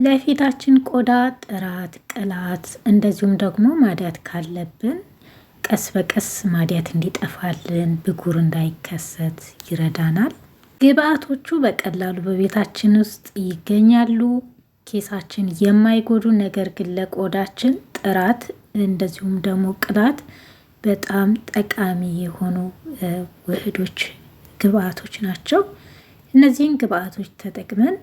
ለፊታችን ቆዳ ጥራት፣ ቅላት እንደዚሁም ደግሞ ማዲያት ካለብን ቀስ በቀስ ማዲያት እንዲጠፋልን ብጉር እንዳይከሰት ይረዳናል። ግብአቶቹ በቀላሉ በቤታችን ውስጥ ይገኛሉ። ኬሳችን የማይጎዱ ነገር ግን ለቆዳችን ጥራት እንደዚሁም ደግሞ ቅላት በጣም ጠቃሚ የሆኑ ውህዶች ግብአቶች ናቸው። እነዚህን ግብአቶች ተጠቅመን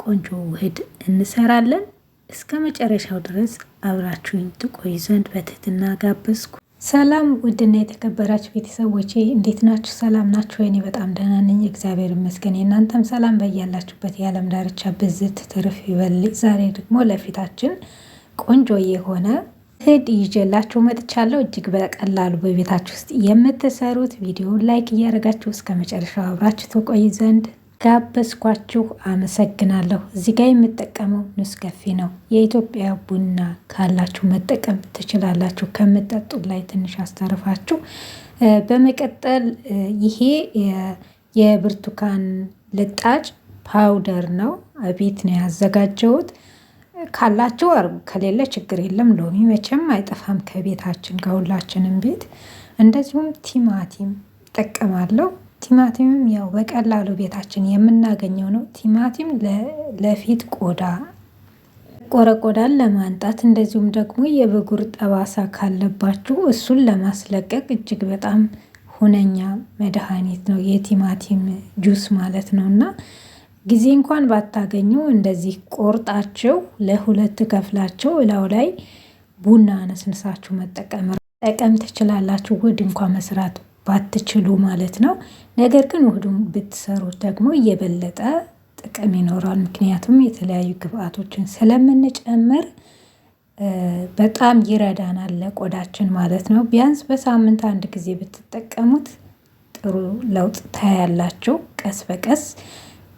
ቆንጆ ውህድ እንሰራለን። እስከ መጨረሻው ድረስ አብራችሁኝ ትቆዩ ዘንድ በትህትና ጋበዝኩ። ሰላም ውድና የተከበራችሁ ቤተሰቦቼ እንዴት ናችሁ? ሰላም ናችሁ? እኔ በጣም ደህና ነኝ፣ እግዚአብሔር ይመስገን። የእናንተም ሰላም በያላችሁበት የዓለም ዳርቻ ብዝት ትርፍ ይበል። ዛሬ ደግሞ ለፊታችን ቆንጆ የሆነ ውህድ ይዤላችሁ መጥቻለሁ። እጅግ በቀላሉ በቤታችሁ ውስጥ የምትሰሩት ቪዲዮውን ላይክ እያደረጋችሁ እስከ መጨረሻው አብራችሁ ትቆዩ ዘንድ ጋበዝኳችሁ። አመሰግናለሁ። እዚህ ጋር የምጠቀመው ኔስካፌ ነው። የኢትዮጵያ ቡና ካላችሁ መጠቀም ትችላላችሁ፣ ከምጠጡ ላይ ትንሽ አስተርፋችሁ። በመቀጠል ይሄ የብርቱካን ልጣጭ ፓውደር ነው። ቤት ነው ያዘጋጀሁት። ካላችሁ አርጉ፣ ከሌለ ችግር የለም። ሎሚ መቼም አይጠፋም ከቤታችን ከሁላችንም ቤት። እንደዚሁም ቲማቲም እጠቀማለሁ። ቲማቲምም ያው በቀላሉ ቤታችን የምናገኘው ነው። ቲማቲም ለፊት ቆዳ ቆዳን ለማንጣት እንደዚሁም ደግሞ የብጉር ጠባሳ ካለባችሁ እሱን ለማስለቀቅ እጅግ በጣም ሁነኛ መድኃኒት ነው የቲማቲም ጁስ ማለት ነው። እና ጊዜ እንኳን ባታገኙ እንደዚህ ቆርጣችሁ ለሁለት ከፍላችሁ እላው ላይ ቡና አነስንሳችሁ መጠቀም ትችላላችሁ። ውህድ እንኳን መስራት ባትችሉ ማለት ነው። ነገር ግን ውህዱን ብትሰሩት ደግሞ እየበለጠ ጥቅም ይኖራል። ምክንያቱም የተለያዩ ግብአቶችን ስለምንጨምር በጣም ይረዳናል ለቆዳችን ማለት ነው። ቢያንስ በሳምንት አንድ ጊዜ ብትጠቀሙት ጥሩ ለውጥ ታያላችሁ። ቀስ በቀስ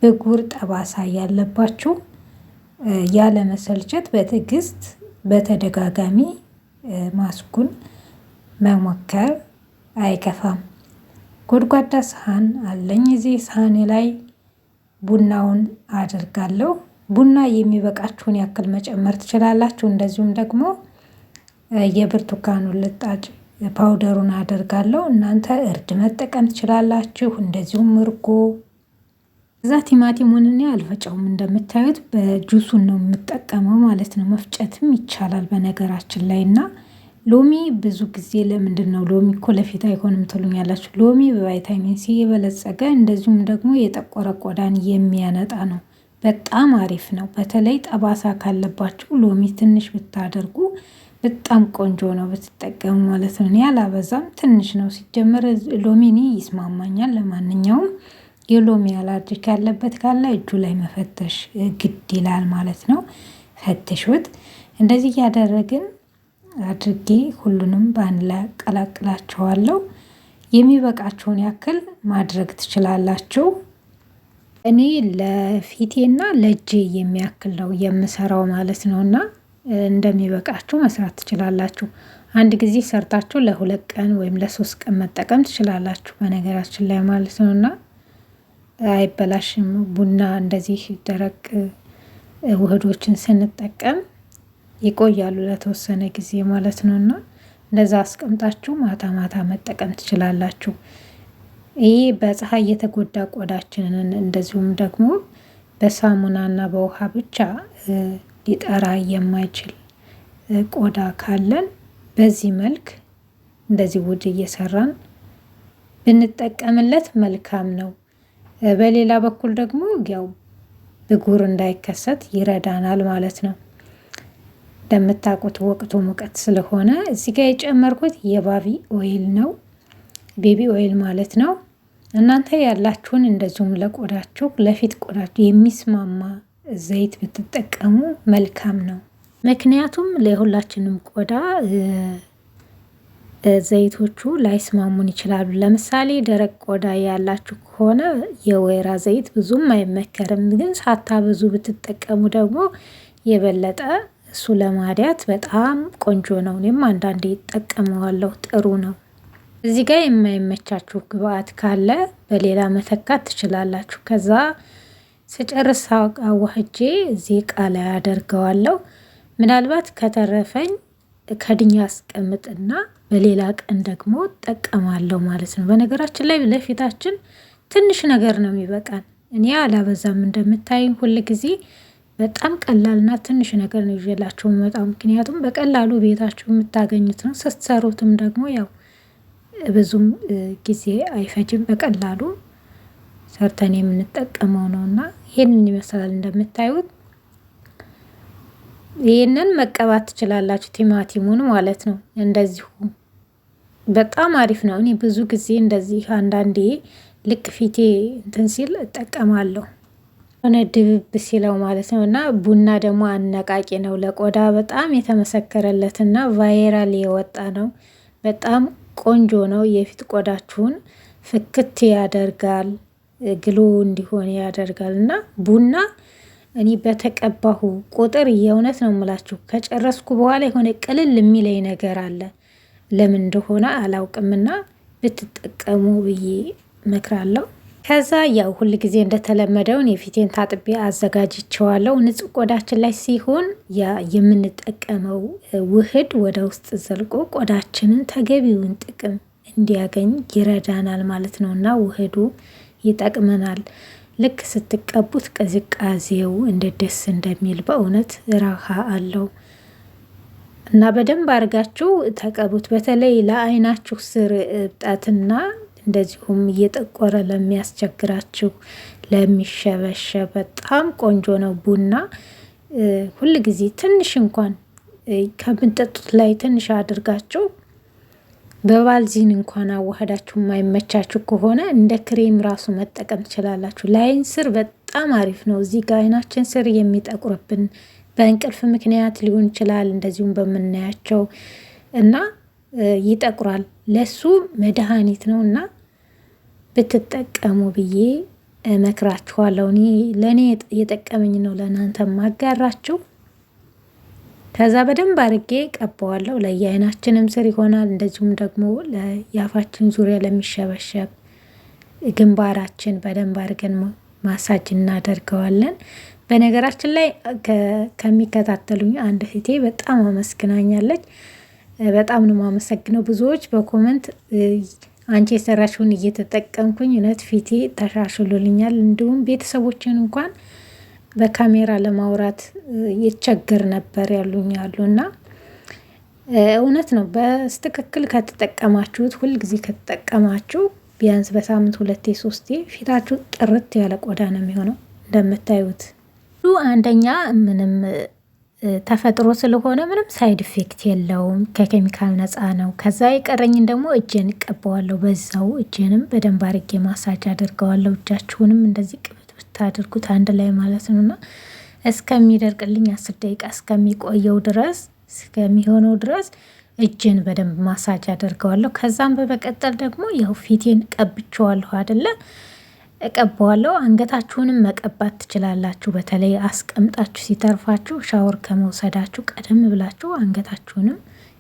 ብጉር ጠባሳ ያለባችሁ ያለ መሰልቸት በትዕግስት በተደጋጋሚ ማስኩን መሞከር አይከፋም። ጎድጓዳ ሳህን አለኝ። እዚህ ሳህኔ ላይ ቡናውን አድርጋለሁ። ቡና የሚበቃችሁን ያክል መጨመር ትችላላችሁ። እንደዚሁም ደግሞ የብርቱካኑን ልጣጭ ፓውደሩን አደርጋለሁ። እናንተ እርድ መጠቀም ትችላላችሁ። እንደዚሁም እርጎ። እዛ ቲማቲሙን እኔ አልፈጨውም፣ እንደምታዩት በጁሱን ነው የምጠቀመው ማለት ነው። መፍጨትም ይቻላል በነገራችን ላይ። እና ሎሚ ብዙ ጊዜ ለምንድን ነው ሎሚ እኮ ለፊት አይሆንም ትሉኛላችሁ። ሎሚ በቫይታሚን ሲ የበለጸገ እንደዚሁም ደግሞ የጠቆረ ቆዳን የሚያነጣ ነው። በጣም አሪፍ ነው። በተለይ ጠባሳ ካለባችሁ ሎሚ ትንሽ ብታደርጉ በጣም ቆንጆ ነው ብትጠቀሙ ማለት ነው። እኔ አላበዛም፣ ትንሽ ነው ሲጀመር። ሎሚ እኔ ይስማማኛል። ለማንኛውም የሎሚ አላርጂክ ያለበት ካለ እጁ ላይ መፈተሽ ግድ ይላል ማለት ነው። ፈትሹት። እንደዚህ እያደረግን አድርጌ ሁሉንም በአንድ ላይ አቀላቅላቸዋለሁ። የሚበቃችሁን ያክል ማድረግ ትችላላችሁ። እኔ ለፊቴና ለእጄ የሚያክል ነው የምሰራው ማለት ነው። እና እንደሚበቃችሁ መስራት ትችላላችሁ። አንድ ጊዜ ሰርታችሁ ለ2 ቀን ወይም ለ3 ቀን መጠቀም ትችላላችሁ በነገራችን ላይ ማለት ነው። እና አይበላሽም። ቡና እንደዚህ ደረቅ ውህዶችን ስንጠቀም ይቆያሉ ለተወሰነ ጊዜ ማለት ነው። እና እንደዛ አስቀምጣችሁ ማታ ማታ መጠቀም ትችላላችሁ። ይህ በፀሐይ የተጎዳ ቆዳችንን እንደዚሁም ደግሞ በሳሙናና በውሃ ብቻ ሊጠራ የማይችል ቆዳ ካለን በዚህ መልክ እንደዚህ ውህድ እየሰራን ብንጠቀምለት መልካም ነው። በሌላ በኩል ደግሞ ያው ብጉር እንዳይከሰት ይረዳናል ማለት ነው። እንደምታውቁት ወቅቱ ሙቀት ስለሆነ እዚህ ጋር የጨመርኩት የባቢ ኦይል ነው። ቤቢ ኦይል ማለት ነው። እናንተ ያላችሁን እንደዚሁም ለቆዳችሁ ለፊት ቆዳችሁ የሚስማማ ዘይት ብትጠቀሙ መልካም ነው። ምክንያቱም ለሁላችንም ቆዳ ዘይቶቹ ላይስማሙን ይችላሉ። ለምሳሌ ደረቅ ቆዳ ያላችሁ ከሆነ የወይራ ዘይት ብዙም አይመከርም። ግን ሳታበዙ ብትጠቀሙ ደግሞ የበለጠ እሱ ለማዲያት በጣም ቆንጆ ነው። እኔም አንዳንዴ እጠቀመዋለሁ፣ ጥሩ ነው። እዚህ ጋር የማይመቻችሁ ግብአት ካለ በሌላ መተካት ትችላላችሁ። ከዛ ስጨርስ አዋህጄ እዚህ እቃ ላይ አደርገዋለሁ። ምናልባት ከተረፈኝ ከድኛ አስቀምጥና በሌላ ቀን ደግሞ እጠቀማለሁ ማለት ነው። በነገራችን ላይ ለፊታችን ትንሽ ነገር ነው የሚበቃን። እኔ አላበዛም። እንደምታዩኝ ሁል ጊዜ በጣም ቀላልና ትንሽ ነገር ነው ይዤላችሁ የምመጣው። ምክንያቱም በቀላሉ ቤታችሁ የምታገኙት ነው። ስትሰሩትም ደግሞ ያው ብዙም ጊዜ አይፈጅም። በቀላሉ ሰርተን የምንጠቀመው ነውና ይሄንን ይመስላል እንደምታዩት። ይሄንን መቀባት ትችላላችሁ፣ ቲማቲሙን ማለት ነው። እንደዚሁ በጣም አሪፍ ነው። እኔ ብዙ ጊዜ እንደዚህ አንዳንዴ ልክ ፊቴ እንትን ሲል እጠቀማለሁ፣ ሆነ ድብብ ሲለው ማለት ነው። እና ቡና ደግሞ አነቃቂ ነው ለቆዳ፣ በጣም የተመሰከረለትና ቫይራል የወጣ ነው። በጣም ቆንጆ ነው። የፊት ቆዳችሁን ፍክት ያደርጋል፣ ግሎ እንዲሆን ያደርጋል። እና ቡና እኔ በተቀባሁ ቁጥር የእውነት ነው የምላችሁ ከጨረስኩ በኋላ የሆነ ቅልል የሚለኝ ነገር አለ። ለምን እንደሆነ አላውቅምና ብትጠቀሙ ብዬ እመክራለሁ። ከዛ ያው ሁል ጊዜ እንደተለመደውን የፊቴን ታጥቤ አዘጋጅቸዋለሁ። ንጹህ ቆዳችን ላይ ሲሆን የምንጠቀመው ውህድ ወደ ውስጥ ዘልቆ ቆዳችንን ተገቢውን ጥቅም እንዲያገኝ ይረዳናል ማለት ነው እና ውህዱ ይጠቅመናል። ልክ ስትቀቡት ቅዝቃዜው እንዴት ደስ እንደሚል በእውነት ራሃ አለው እና በደንብ አድርጋችሁ ተቀቡት። በተለይ ለአይናችሁ ስር እብጠትና እንደዚሁም እየጠቆረ ለሚያስቸግራችሁ፣ ለሚሸበሸብ በጣም ቆንጆ ነው ቡና። ሁል ጊዜ ትንሽ እንኳን ከምንጠጡት ላይ ትንሽ አድርጋችሁ በባልዚን እንኳን አዋህዳችሁ የማይመቻችሁ ከሆነ እንደ ክሬም ራሱ መጠቀም ትችላላችሁ። ለአይን ስር በጣም አሪፍ ነው። እዚህ ጋር አይናችን ስር የሚጠቁርብን በእንቅልፍ ምክንያት ሊሆን ይችላል፣ እንደዚሁም በምናያቸው እና ይጠቁራል። ለሱ መድኃኒት ነው እና ብትጠቀሙ ብዬ እመክራችኋለሁ። ለእኔ የጠቀመኝ ነው ለእናንተ ማጋራችሁ። ከዛ በደንብ አድርጌ ቀባዋለሁ። ለየአይናችንም ስር ይሆናል። እንደዚሁም ደግሞ የአፋችን ዙሪያ ለሚሸበሸብ ግንባራችን በደንብ አድርገን ማሳጅ እናደርገዋለን። በነገራችን ላይ ከሚከታተሉኝ አንድ እህቴ በጣም አመስግናኛለች። በጣም ነው የማመሰግነው። ብዙዎች በኮመንት አንቺ የሰራሽውን እየተጠቀምኩኝ እውነት ፊቴ ተሻሽሎልኛል፣ እንዲሁም ቤተሰቦችን እንኳን በካሜራ ለማውራት ይቸገር ነበር ያሉኛሉ እና እውነት ነው። በስትክክል ከተጠቀማችሁት፣ ሁልጊዜ ከተጠቀማችሁ ቢያንስ በሳምንት 2-3 ፊታችሁ ጥርት ያለ ቆዳ ነው የሚሆነው። እንደምታዩት አንደኛ ምንም ተፈጥሮ ስለሆነ ምንም ሳይድ ኢፌክት የለውም፣ ከኬሚካል ነፃ ነው። ከዛ የቀረኝን ደግሞ እጄን እቀባዋለሁ። በዛው እጄንም በደንብ አድርጌ ማሳጅ አድርገዋለሁ። እጃችሁንም እንደዚህ ቅብት ብታደርጉት አንድ ላይ ማለት ነው እና እስከሚደርቅልኝ 10 ደቂቃ እስከሚቆየው ድረስ እስከሚሆነው ድረስ እጄን በደንብ ማሳጅ አድርገዋለሁ። ከዛም በመቀጠል ደግሞ ያው ፊቴን ቀብቼዋለሁ አይደለ? እቀባዋለሁ። አንገታችሁንም መቀባት ትችላላችሁ። በተለይ አስቀምጣችሁ ሲተርፋችሁ ሻወር ከመውሰዳችሁ ቀደም ብላችሁ አንገታችሁንም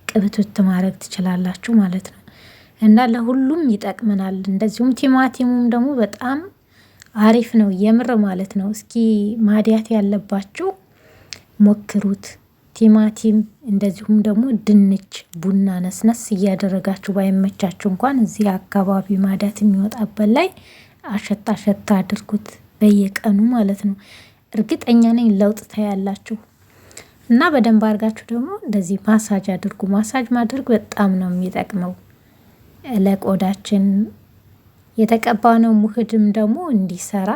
ቅብትት ማድረግ ትችላላችሁ ማለት ነው እና ለሁሉም ይጠቅመናል። እንደዚሁም ቲማቲሙም ደግሞ በጣም አሪፍ ነው የምር ማለት ነው። እስኪ ማዲያት ያለባችሁ ሞክሩት። ቲማቲም እንደዚሁም ደግሞ ድንች ቡና ነስነስ እያደረጋችሁ ባይመቻችሁ እንኳን እዚህ አካባቢ ማዲያት የሚወጣበት ላይ አሸታ አሸታ አድርጉት በየቀኑ ማለት ነው። እርግጠኛ ነኝ ለውጥ ታያላችሁ። እና በደንብ አድርጋችሁ ደግሞ እንደዚህ ማሳጅ አድርጉ። ማሳጅ ማድረግ በጣም ነው የሚጠቅመው ለቆዳችን። የተቀባነው ውህድም ደግሞ እንዲሰራ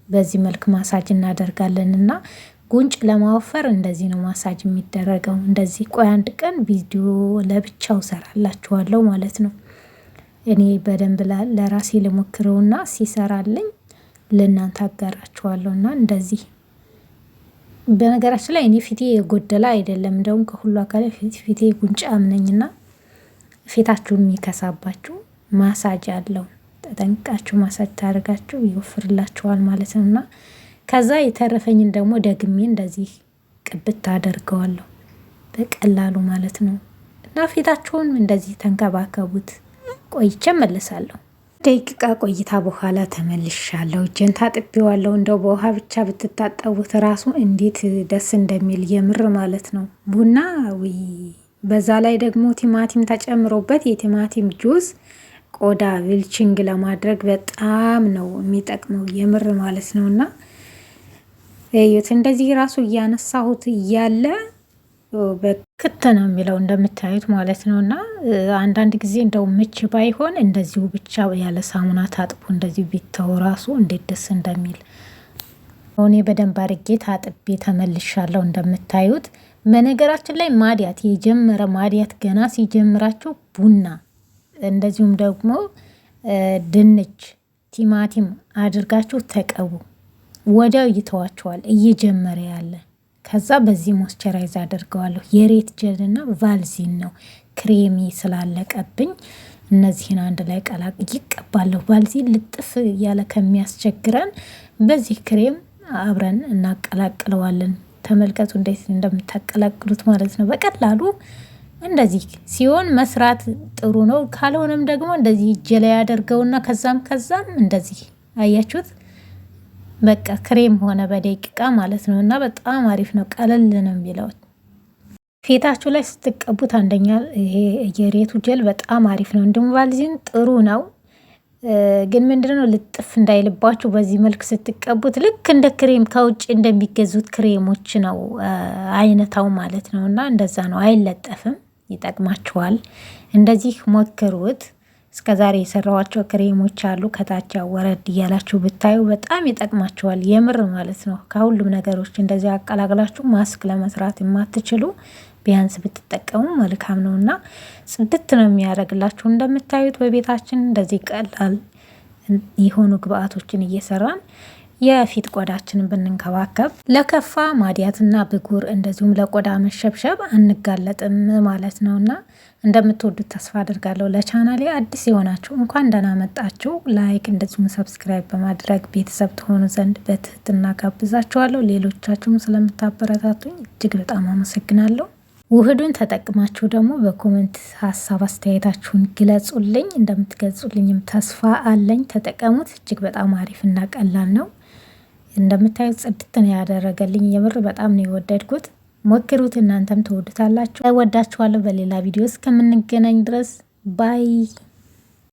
በዚህ መልክ ማሳጅ እናደርጋለን እና ጉንጭ ለማወፈር እንደዚህ ነው ማሳጅ የሚደረገው። እንደዚህ ቆይ አንድ ቀን ቪዲዮ ለብቻው ሰራላችኋለሁ ማለት ነው። እኔ በደንብ ለራሴ ልሞክረውና ሲሰራልኝ ለእናንተ አጋራችኋለሁና እንደዚህ። በነገራችን ላይ እኔ ፊቴ የጎደለ አይደለም። እንደውም ከሁሉ አካል ፊቴ ጉንጫም ነኝና ፊታችሁ የሚከሳባችሁ ማሳጅ አለው። ተጠንቃችሁ ማሳጅ ታደርጋችሁ ይወፍርላችኋል ማለት ነውና ከዛ የተረፈኝን ደግሞ ደግሜ እንደዚህ ቅብት አደርገዋለሁ በቀላሉ ማለት ነው። እና ፊታችሁን እንደዚህ ተንከባከቡት። ቆይቼ እመለሳለሁ። ደቂቃ ቆይታ በኋላ ተመልሻለሁ። እጄን ታጥቤዋለሁ። እንደው በውሃ ብቻ ብትታጠቡት ራሱ እንዴት ደስ እንደሚል የምር ማለት ነው። ቡና ውይ! በዛ ላይ ደግሞ ቲማቲም ተጨምሮበት የቲማቲም ጁስ ቆዳ ቪልቺንግ ለማድረግ በጣም ነው የሚጠቅመው የምር ማለት ነው። እና እዩት እንደዚህ ራሱ እያነሳሁት እያለ በክት ነው የሚለው እንደምታዩት ማለት ነው። እና አንዳንድ ጊዜ እንደው ምች ባይሆን እንደዚሁ ብቻ ያለ ሳሙና ታጥቦ እንደዚሁ ቢተው ራሱ እንዴት ደስ እንደሚል እኔ በደንብ አድርጌ ታጥቤ ተመልሻለሁ። እንደምታዩት በነገራችን ላይ ማዲያት የጀመረ ማዲያት ገና ሲጀምራችሁ ቡና እንደዚሁም ደግሞ ድንች፣ ቲማቲም አድርጋችሁ ተቀቡ። ወዲያው ይተዋቸዋል እየጀመረ ያለ። ከዛ በዚህ ሞስቸራይዝ አደርገዋለሁ። የሬት ጀል እና ቫልዚን ነው ክሬሚ ስላለቀብኝ እነዚህን አንድ ላይ ቀላቅዬ ይቀባለሁ። ቫልዚን ልጥፍ እያለ ከሚያስቸግረን በዚህ ክሬም አብረን እናቀላቅለዋለን። ተመልከቱ እንዴት እንደምታቀላቅሉት ማለት ነው። በቀላሉ እንደዚህ ሲሆን መስራት ጥሩ ነው። ካልሆነም ደግሞ እንደዚህ እጄ ላይ ያደርገውና ከዛም እንደዚህ አያችሁት በቃ ክሬም ሆነ በደቂቃ ማለት ነው። እና በጣም አሪፍ ነው። ቀለል ነው የሚለው ፊታችሁ ላይ ስትቀቡት አንደኛ ይሄ የሬቱ ጀል በጣም አሪፍ ነው። እንዲሁም ቫልዚን ጥሩ ነው። ግን ምንድነው ልጥፍ እንዳይልባችሁ በዚህ መልክ ስትቀቡት ልክ እንደ ክሬም ከውጭ እንደሚገዙት ክሬሞች ነው አይነታው ማለት ነው። እና እንደዛ ነው፣ አይለጠፍም። ይጠቅማችኋል። እንደዚህ ሞክሩት። እስከዛሬ የሰራዋቸው ክሬሞች አሉ። ከታች ወረድ እያላችሁ ብታዩ በጣም ይጠቅማችኋል የምር ማለት ነው። ከሁሉም ነገሮች እንደዚህ አቀላቅላችሁ ማስክ ለመስራት የማትችሉ ቢያንስ ብትጠቀሙ መልካም ነው እና ጽድት ነው የሚያደርግላችሁ። እንደምታዩት በቤታችን እንደዚህ ቀላል የሆኑ ግብአቶችን እየሰራን የፊት ቆዳችንን ብንንከባከብ ለከፋ ማዲያትና ብጉር እንደዚሁም ለቆዳ መሸብሸብ አንጋለጥም ማለት ነውና እንደምትወዱት ተስፋ አድርጋለሁ። ለቻናሌ አዲስ የሆናችሁ እንኳን ደህና መጣችሁ። ላይክ እንደዚሁም ሰብስክራይብ በማድረግ ቤተሰብ ትሆኑ ዘንድ በትህትና ጋብዛችኋለሁ። ሌሎቻችሁም ስለምታበረታቱኝ እጅግ በጣም አመሰግናለሁ። ውህዱን ተጠቅማችሁ ደግሞ በኮሜንት ሀሳብ አስተያየታችሁን ግለጹልኝ። እንደምትገልጹልኝም ተስፋ አለኝ። ተጠቀሙት። እጅግ በጣም አሪፍና ቀላል ነው። እንደምታዩት ጽድት ነው ያደረገልኝ። የምር በጣም ነው የወደድኩት። ሞክሩት፣ እናንተም ትወዱታላችሁ። ወዳችኋለሁ። በሌላ ቪዲዮ እስከምንገናኝ ድረስ ባይ